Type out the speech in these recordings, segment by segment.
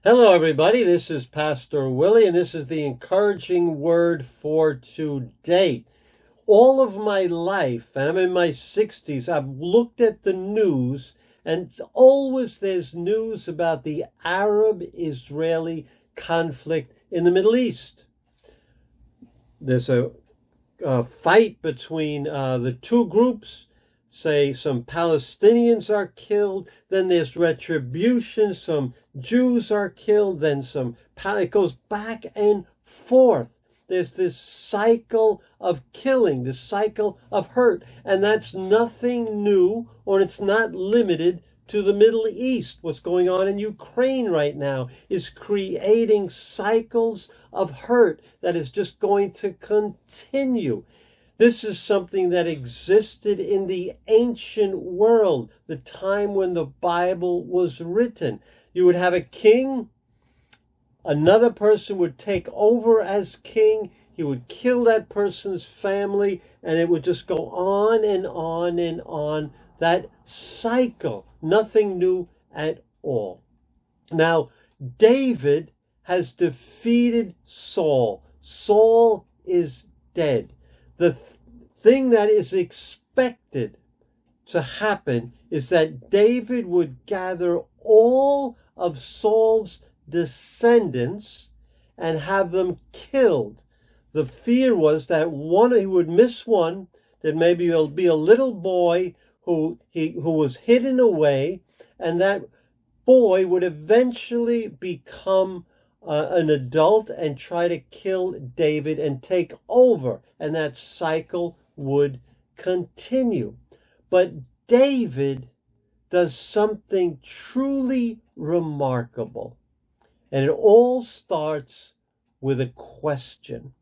Hello, everybody. This is Pastor Willie, and this is the encouraging word for today. All of my life, and I'm in my 60s, I've looked at the news, and always there's news about the Arab-Israeli conflict in the Middle East. There's a fight between the two groups. Say some Palestinians are killed, then there's retribution, some Jews are killed, then it goes back and forth. There's this cycle of killing, this cycle of hurt, and that's nothing new, or it's not limited to the Middle East. What's going on in Ukraine right now is creating cycles of hurt that is just going to continue. This is something that existed in the ancient world, the time when the Bible was written. You would have a king, another person would take over as king, he would kill that person's family, and it would just go on and on and on. That cycle, nothing new at all. Now, David has defeated Saul. Saul is dead. The thing that is expected to happen is that David would gather all of Saul's descendants and have them killed. The fear was that he would miss one, that maybe it'll be a little boy who was hidden away, and that boy would eventually become an adult and try to kill David and take over, and that cycle would continue. But David does something truly remarkable, and it all starts with a question.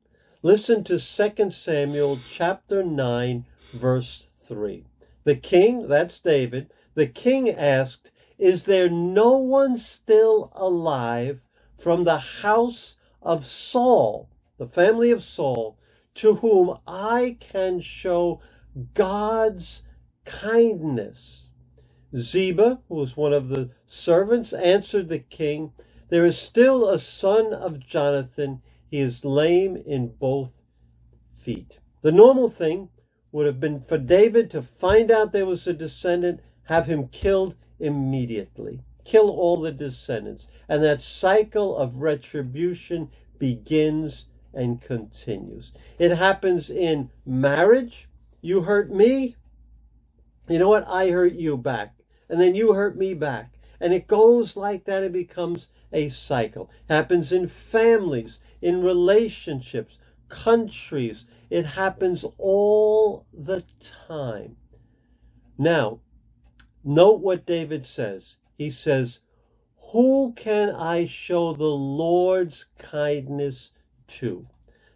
Listen to 2 Samuel chapter 9, verse 3. The king, that's David, the king asked, "Is there no one still alive from the house of Saul, the family of Saul, to whom I can show God's kindness?" Ziba, who was one of the servants, answered the king, "There is still a son of Jonathan. He is lame in both feet." The normal thing would have been for David to find out there was a descendant, have him killed immediately. Kill all the descendants. And that cycle of retribution begins and continues. It happens in marriage. You hurt me. You know what? I hurt you back. And then you hurt me back. And it goes like that. It becomes a cycle. It happens in families, in relationships, countries. It happens all the time. Now, note what David says. He says, "Who can I show the Lord's kindness to?"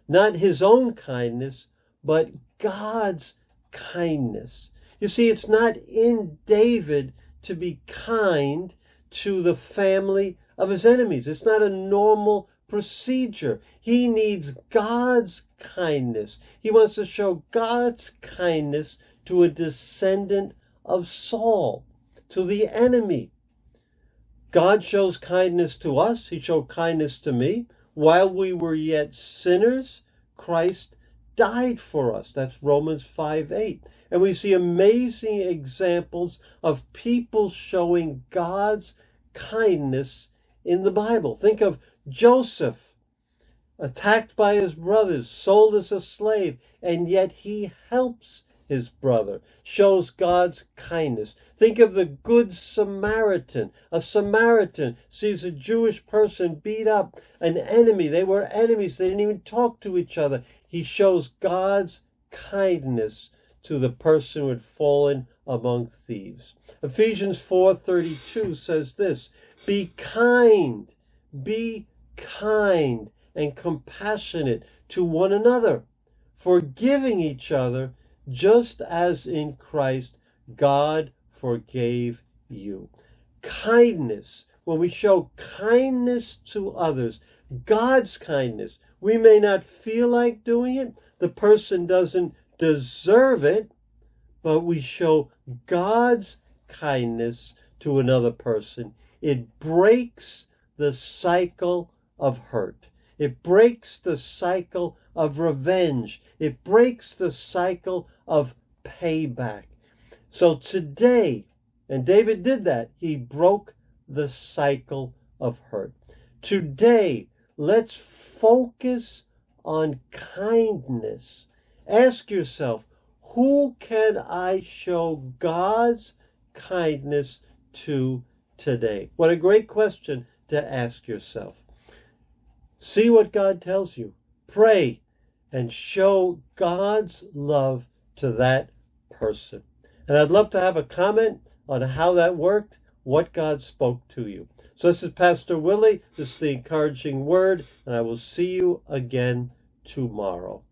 Not his own kindness, but God's kindness. You see, it's not in David to be kind to the family of his enemies. It's not a normal procedure. He needs God's kindness. He wants to show God's kindness to a descendant of Saul, to the enemy. God shows kindness to us. He showed kindness to me. While we were yet sinners, Christ died for us. That's Romans 5:8. And we see amazing examples of people showing God's kindness in the Bible. Think of Joseph, attacked by his brothers, sold as a slave, and yet he helps his brother, shows God's kindness. Think of the Good Samaritan. A Samaritan sees a Jewish person beat up an enemy. They were enemies. They didn't even talk to each other. He shows God's kindness to the person who had fallen among thieves. Ephesians 4:32 says this, be kind and compassionate to one another, forgiving each other, just as in Christ God forgave you." Kindness, when we show kindness to others, God's kindness, we may not feel like doing it, the person doesn't deserve it, but we show God's kindness to another person. It breaks the cycle of hurt. It breaks the cycle of revenge. It breaks the cycle of payback. So today, and David did that, he broke the cycle of hurt. Today, let's focus on kindness. Ask yourself, who can I show God's kindness to today? What a great question to ask yourself. See what God tells you. Pray and show God's love to that person. And I'd love to have a comment on how that worked, what God spoke to you. So this is Pastor Willie. This is the encouraging word, and I will see you again tomorrow.